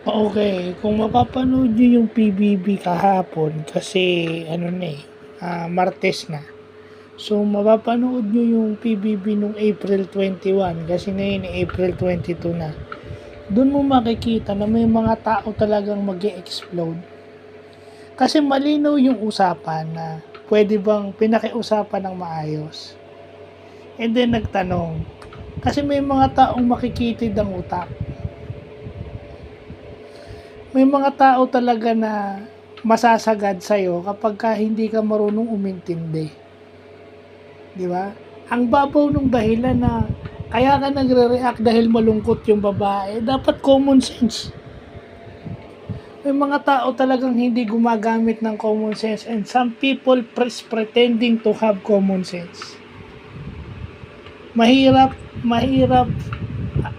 Okay, kung mapapanood niyo yung PBB kahapon kasi ano na Martes na. So mapapanood niyo yung PBB nung April 21 kasi ngayon April 22 na. Doon mo makikita na may mga tao talagang mag-e-explode. Kasi malinaw yung usapan na pwede bang pinakiusapan ng maayos. And then nagtanong, kasi may mga taong makikitid ang utak. May mga tao talaga na masasagad sa'yo kapag ka hindi ka marunong umintindi. Di ba? Ang babaw ng dahilan na kaya ka nagre-react dahil malungkot yung babae, dapat common sense. May mga tao talagang hindi gumagamit ng common sense and some people pretending to have common sense. Mahirap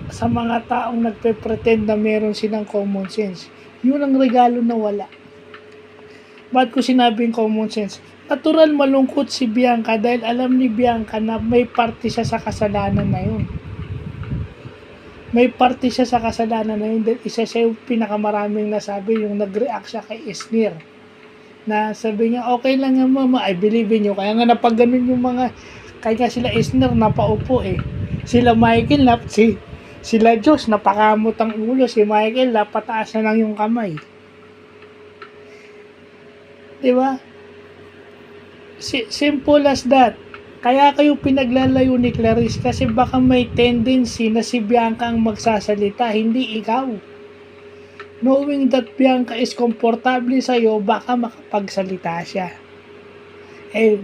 sa mga taong nagpe-pretend na meron silang common sense. Yun ang regalo na wala. Ba't ko sinabing common sense? Natural malungkot si Bianca dahil alam ni Bianca na may parte siya sa kasalanan na yun. May parte siya sa kasalanan na yun dahil isa siya yung pinakamaraming nasabi, yung nag-react siya kay Esnir. Na sabi niya, okay lang yan mama, I believe in you. Kaya nga napag ganun yung mga, kaya sila Esnir napaupo Sila Michael, sila Diyos, napakamot ang ulo. Si Michael, napataas na lang yung kamay. Diba? Simple as that. Kaya kayo pinaglalayo ni Clarice kasi baka may tendency na si Bianca ang magsasalita, hindi ikaw. Knowing that Bianca is komportable sa'yo, baka makapagsalita siya.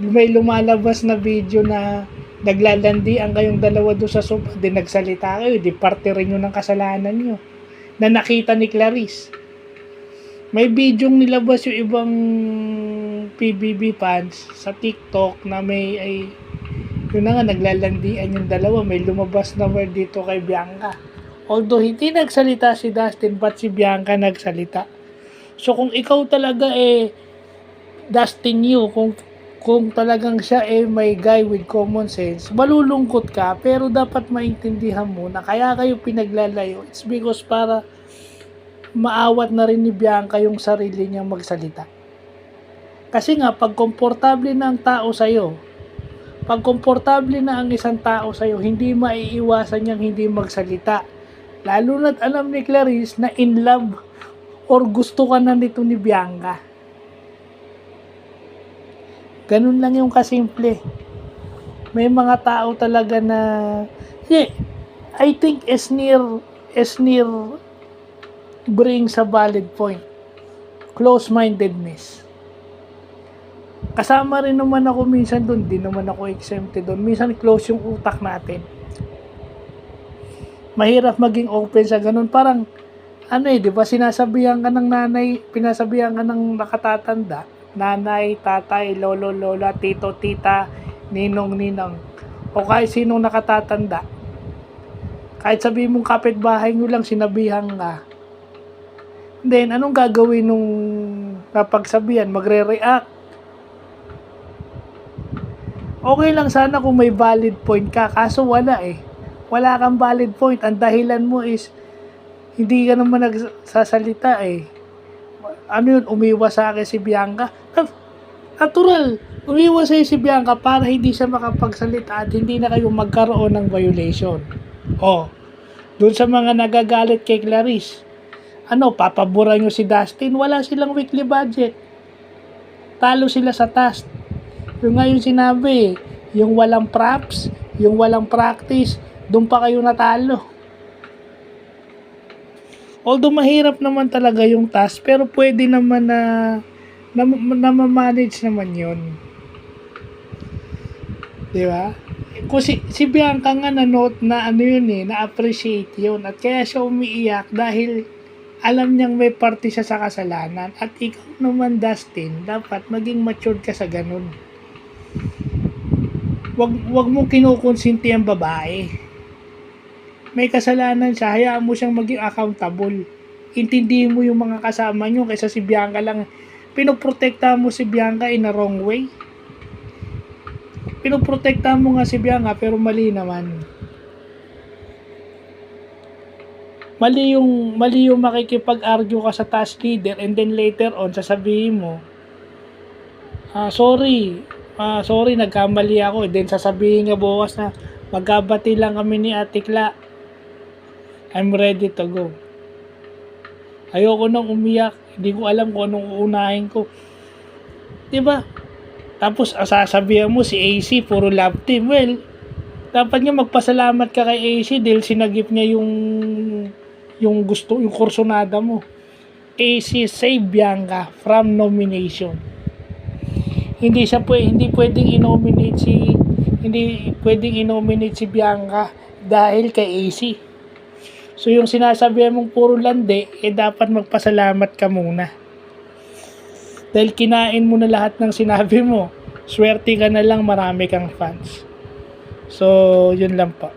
May lumalabas na video na naglalandian kayong dalawa doon sa sofa, di nagsalita kayo, di parte rin yun ng kasalanan nyo na nakita ni Clarice. May video nilabas yung ibang PBB fans sa TikTok na yun na nga, naglalandian yung dalawa, may lumabas na word dito kay Bianca. Although hindi nagsalita si Dustin, but si Bianca nagsalita. So kung ikaw talaga Dustin you, kung talagang siya may guy with common sense, malulungkot ka, pero dapat maintindihan mo na kaya kayo pinaglalayo. It's because para maawat na rin ni Bianca yung sarili niyang magsalita. Kasi nga, pag komportable na ang tao sa'yo, pag komportable na ang isang tao sa'yo, hindi maiiwasan niyang hindi magsalita. Lalo na't alam ni Clarice na in love or gusto ka na nito ni Bianca. Ganun lang yung kasimple. May mga tao talaga na I think Esnir brings a valid point. Close-mindedness. Kasama rin naman ako minsan doon, di naman ako exempted doon. Minsan close yung utak natin. Mahirap maging open sa ganun. Parang di ba sinasabihan ka ng nanay, pinasabihan ka ng nakatatanda, nanay, tatay, lolo, lola, tito, tita, ninong, ninang, o kahit sinong nakatatanda. Kahit sabihin mong kapitbahay nyo lang, sinabihan ka. Then, anong gagawin nung napagsabihan? Magre-react. Okay lang sana kung may valid point ka, kaso wala Wala kang valid point. Ang dahilan mo is, hindi ka naman nagsasalita umiwas sa akin si Bianca. Natural, umiwas sa'yo si Bianca para hindi siya makapagsalita at hindi na kayo magkaroon ng violation. Doon sa mga nagagalit kay Clarice, papaboran nyo si Dustin? Wala silang weekly budget. Talo sila sa task. Yung nga yung sinabi, yung walang props, yung walang practice, doon pa kayo natalo. Although mahirap naman talaga yung task, pero pwede naman na ma-manage naman yun. Di ba? Kung si Bianca nga na-note na na-appreciate yun. At kaya siya umiiyak dahil alam niyang may parte siya sa kasalanan. At ikaw naman, Dustin, dapat maging matured ka sa ganun. Wag mo kinukonsinti ang babae. May kasalanan siya, hayaan mo siyang maging accountable. Intindihin mo yung mga kasama nyo kaysa si Bianca lang. Pinoprotektahan mo si Bianca in a wrong way. Pinoprotektahan mo nga si Bianca pero mali naman. Mali yung makikipag-argue ka sa task leader and then later on sasabihin mo, sorry, nagkamali ako. And then sasabihin nga bukas na magkabati lang kami ni Ate Kla. I'm ready to go. Ayoko nang umiyak. Hindi ko alam kung anong uunahin ko. Diba? Tapos sasabihan mo si AC puro love team. Well, dapat nga magpasalamat ka kay AC dahil sinagip niya yung kursunada mo. AC save Bianca from nomination. Hindi pwedeng i-nominate si Bianca dahil kay AC. So yung sinasabihan mong puro lande, dapat magpasalamat ka muna. Dahil kinain mo na lahat ng sinabi mo. Swerte ka na lang, marami kang fans. So, yun lang po.